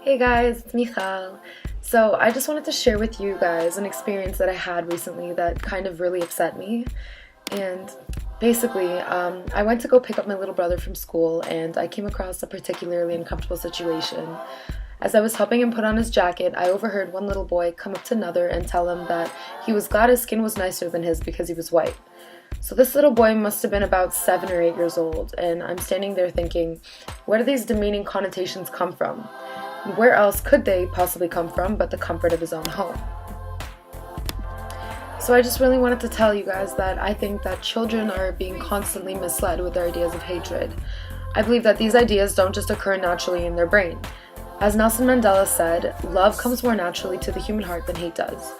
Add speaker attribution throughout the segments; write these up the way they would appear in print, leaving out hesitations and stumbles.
Speaker 1: Hey guys, it's Michal. So I just wanted to share with you guys an experience that I had recently that kind of really upset me. And basically, I went to go pick up my little brother from school and I came across a particularly uncomfortable situation. As I was helping him put on his jacket, I overheard one little boy come up to another and tell him that he was glad his skin was nicer than his because he was white. So this little boy must have been about 7 or 8 years old, and I'm standing there thinking, where do these demeaning connotations come from? Where else could they possibly come from but the comfort of his own home? So I just really wanted to tell you guys that I think that children are being constantly misled with their ideas of hatred. I believe that these ideas don't just occur naturally in their brain. As Nelson Mandela said, love comes more naturally to the human heart than hate does.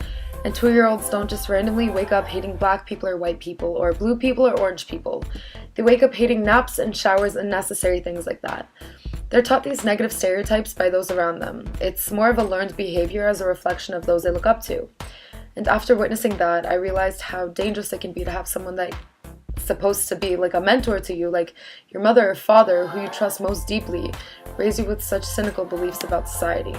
Speaker 1: And 2-year-olds don't just randomly wake up hating black people or white people or blue people or orange people. They wake up hating naps and showers and necessary things like that. They're taught these negative stereotypes by those around them. It's more of a learned behavior as a reflection of those they look up to. And after witnessing that, I realized how dangerous it can be to have someone that's supposed to be like a mentor to you, like your mother or father who you trust most deeply, raise you with such cynical beliefs about society.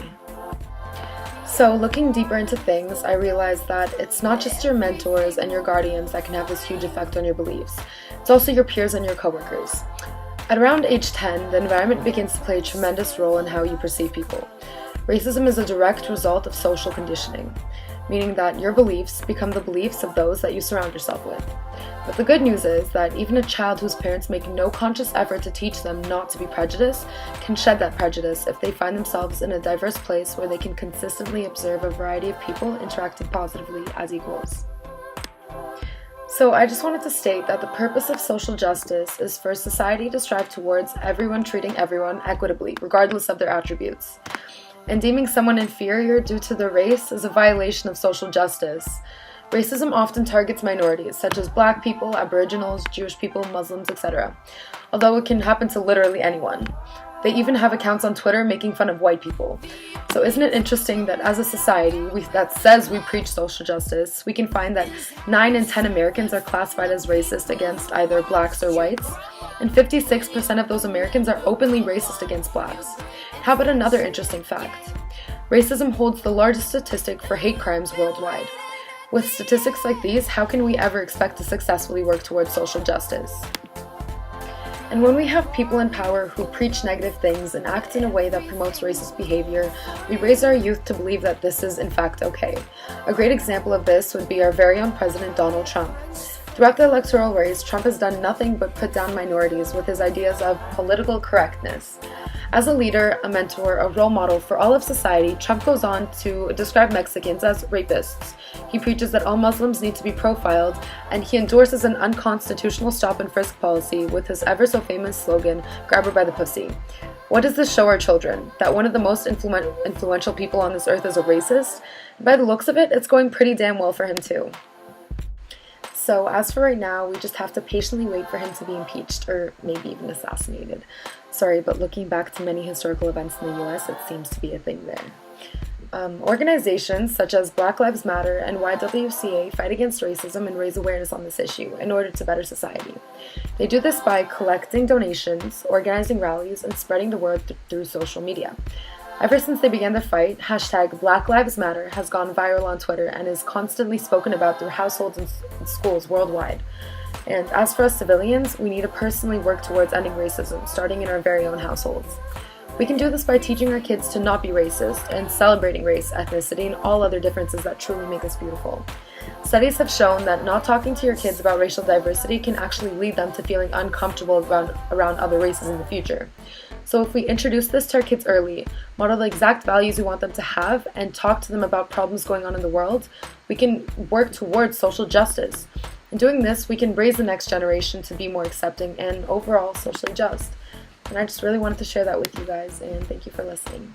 Speaker 1: So looking deeper into things, I realized that it's not just your mentors and your guardians that can have this huge effect on your beliefs. It's also your peers and your coworkers. At around age 10, the environment begins to play a tremendous role in how you perceive people. Racism is a direct result of social conditioning, meaning that your beliefs become the beliefs of those that you surround yourself with. But the good news is that even a child whose parents make no conscious effort to teach them not to be prejudiced can shed that prejudice if they find themselves in a diverse place where they can consistently observe a variety of people interacting positively as equals. So I just wanted to state that the purpose of social justice is for society to strive towards everyone treating everyone equitably, regardless of their attributes. And deeming someone inferior due to their race is a violation of social justice. Racism often targets minorities, such as black people, aboriginals, Jewish people, Muslims, etc., although it can happen to literally anyone. They even have accounts on Twitter making fun of white people. So isn't it interesting that as a society that says we preach social justice, we can find that 9 in 10 Americans are classified as racist against either blacks or whites, and 56% of those Americans are openly racist against blacks. How about another interesting fact? Racism holds the largest statistic for hate crimes worldwide. With statistics like these, how can we ever expect to successfully work towards social justice? And when we have people in power who preach negative things and act in a way that promotes racist behavior, we raise our youth to believe that this is in fact okay. A great example of this would be our very own President Donald Trump. Throughout the electoral race, Trump has done nothing but put down minorities with his ideas of political correctness. As a leader, a mentor, a role model for all of society, Trump goes on to describe Mexicans as rapists. He preaches that all Muslims need to be profiled, and he endorses an unconstitutional stop-and-frisk policy with his ever-so-famous slogan, "Grab her by the pussy." What does this show our children? That one of the most influential people on this earth is a racist? By the looks of it, it's going pretty damn well for him too. So as for right now, we just have to patiently wait for him to be impeached, or maybe even assassinated. Sorry, but looking back to many historical events in the US, it seems to be a thing there. Organizations such as Black Lives Matter and YWCA fight against racism and raise awareness on this issue in order to better society. They do this by collecting donations, organizing rallies, and spreading the word through social media. Ever since they began their fight, hashtag Black Lives Matter has gone viral on Twitter and is constantly spoken about through households and schools worldwide. And as for us civilians, we need to personally work towards ending racism, starting in our very own households. We can do this by teaching our kids to not be racist and celebrating race, ethnicity, and all other differences that truly make us beautiful. Studies have shown that not talking to your kids about racial diversity can actually lead them to feeling uncomfortable around other races in the future. So if we introduce this to our kids early, model the exact values we want them to have, and talk to them about problems going on in the world, we can work towards social justice. In doing this, we can raise the next generation to be more accepting and overall socially just. And I just really wanted to share that with you guys, and thank you for listening.